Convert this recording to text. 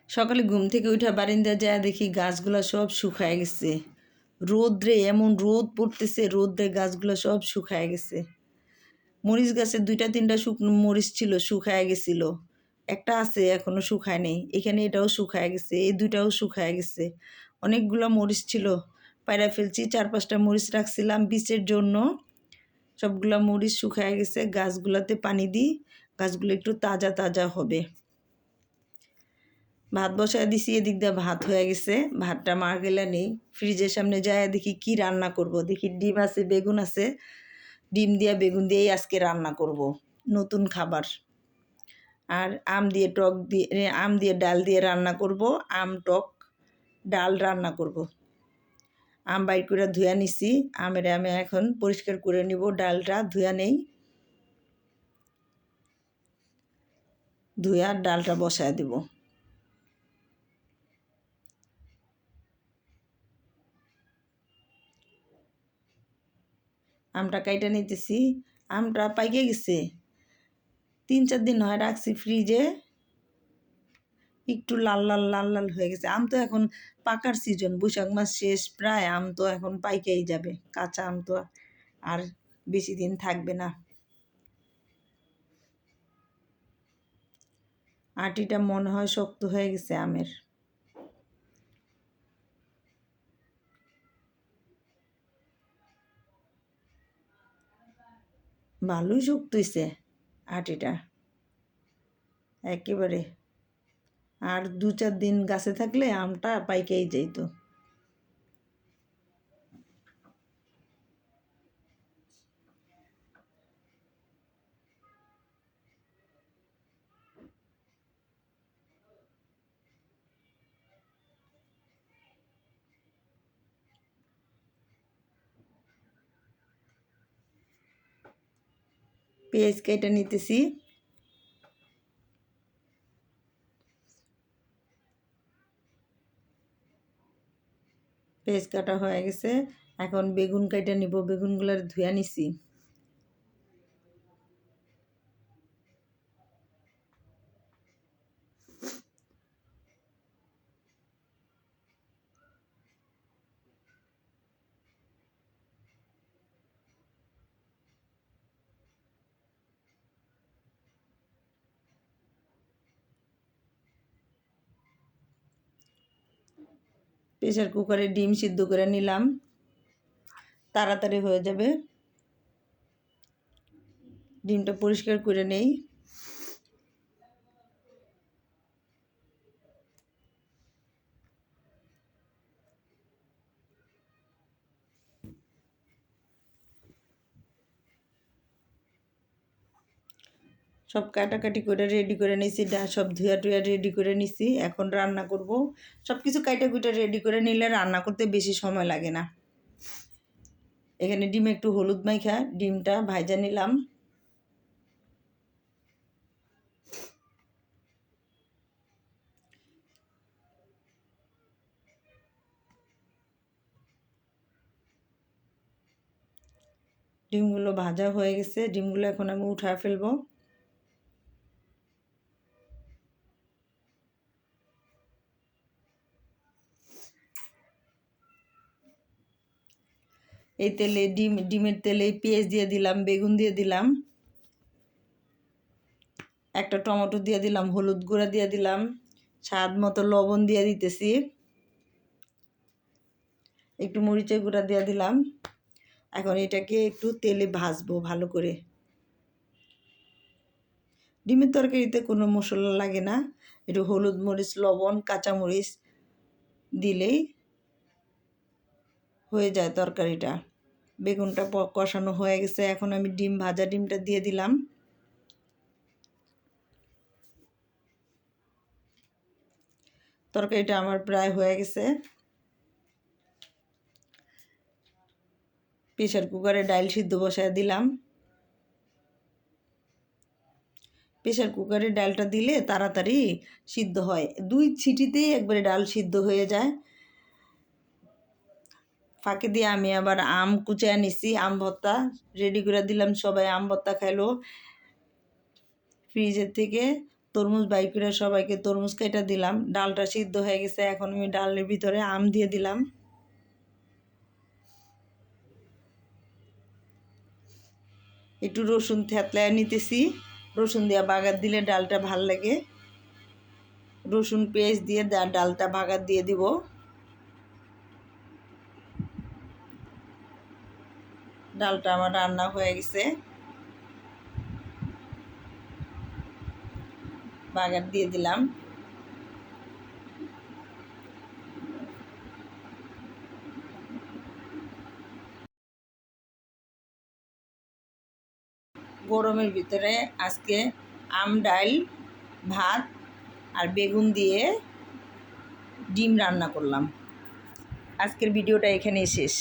সকালে ঘুম থেকে উঠা বারিন্দা যায় দেখি গাছগুলো সব শুকায় গেছে। রোদ্রে এমন রোদ পড়তেছে, রোদ্রে গাছগুলো সব শুকায় গেছে। মরিচ গাছে 2-3টা শুকনো মরিচ ছিল, শুকায় গেছিল। একটা আছে এখনো শুকায় নেই, এখানে এটাও শুকায় গেছে, এই 2টাও শুকায় গেছে। অনেকগুলো মরিচ ছিল, পায়রা ফেলছি। 4-5টা মরিচ রাখছিলাম বীজের জন্য, সবগুলা মরিচ শুকায় গেছে। গাছগুলোতে পানি দিই, গাছগুলো একটু তাজা তাজা হবে। ভাত বসায় দিছি, এদিক দিয়ে ভাত হয়ে গেছে। ভাতটা মার গেলে নেই, ফ্রিজের সামনে যায় দেখি কি রান্না করব। দেখি ডিম আছে, বেগুন আছে, ডিম দিয়া বেগুন দিয়েই আজকে রান্না করব, নতুন খাবার। আর আম দিয়ে টক দিয়ে, আম দিয়ে ডাল দিয়ে রান্না করব, আম টক ডাল রান্না করব। আম বাইর করে ধুয়া নিছি, আমের আমি এখন পরিষ্কার করে নিব। ডালটা ধুয়া নেই, ধুয়া ডালটা বসায় দেব। আমটা কাইটা নিতেছি, আমটা পাইকে গেছে। 3-4 দিন হয় রাখছি ফ্রিজে, একটু লাল লাল লাল লাল হয়ে গেছে। আম তো এখন পাকার সিজন, বৈশাখ মাস শেষ প্রায়, আম তো এখন পাইকেই যাবে। কাঁচা আম তো আর বেশি দিন থাকবে না। আটিটা মনে হয় শক্ত হয়ে গেছে আমের। ভালোই শক্ত হয়েছে আটিটা একেবারে। আর 2-4 দিন গাছে থাকলে আমটা পাইকেই যাইতো। পেঁয়াজ কেটে নিতেছি, পেঁয়াজ কাটা হয়ে গেছে। এখন বেগুন কেটে নিব, বেগুনগুলোর ধুয়া নিছি। প্রেসার কুকারে ডিম সিদ্ধ করে নিলাম, তাড়াতাড়ি হয়ে যাবে। ডিমটা পরিষ্কার করে নেই। সব কাটাকাটি করে রেডি করে নিছি, সব ধুয়া টুয়া রেডি করে নিছি। এখন রান্না করব। সব কিছু কাটা কুটা রেডি করে নিলে রান্না করতে বেশি সময় লাগে না। এখানে ডিমে একটু হলুদ মাইখা ডিমটা ভাজা নিলাম। ডিমগুলো ভাজা হয়ে গেছে, ডিমগুলো এখন আমি উঠায় ফেলবো। এই তেলে ডিমের তেলে পেঁয়াজ দিয়ে দিলাম, বেগুন দিয়ে দিলাম, একটা টমেটো দিয়ে দিলাম, হলুদ গুঁড়া দিয়ে দিলাম, স্বাদ মতো লবণ দিয়ে দিতেছি, একটু মরিচের গুঁড়া দিয়ে দিলাম। এখন এটাকে একটু তেলে ভাজবো ভালো করে। ডিমের তরকারিতে কোনো মশলা লাগে না, একটু হলুদ মরিচ লবণ কাঁচামরিচ দিলেই হয়ে যায় তরকারিটা। বেগুনটা কষানো হয়ে গেছে, এখন আমি ভাজা ডিমটা দিয়ে দিলাম। তরকারিটা আমার প্রায় হয়ে গেছে। প্রেসার কুকারে ডাল সিদ্ধ বসায় দিলাম। প্রেসার কুকারে ডালটা দিলে তাড়াতাড়ি সিদ্ধ হয়, 2 সিটিতেই একবারে ডাল সিদ্ধ হয়ে যায়। ফাঁকে দিয়ে আমি আবার আম কুচায় নিছি, আম ভর্তা রেডি করে দিলাম। সবাই আম ভর্তা খাইলো ফ্রিজের থেকে। তরমুজ বাই করে সবাইকে তরমুজ কেটে দিলাম। ডালটা সিদ্ধ হয়ে গেছে, এখন আমি ডালের ভিতরে আম দিয়ে দিলাম। একটু রসুন থেতলায় নিতেছি, রসুন দিয়ে বাগার দিলে ডালটা ভাল লাগে। রসুন পেঁয়াজ দিয়ে ডালটা বাগার দিয়ে দিব। ডালটা আমার রান্না হয়ে গেছে, বাগার দিয়ে দিলাম। গরমের ভিতরে আজকে আম, ডাল, ভাত আর বেগুন দিয়ে ডিম রান্না করলাম। আজকের ভিডিওটা এখানেই শেষ।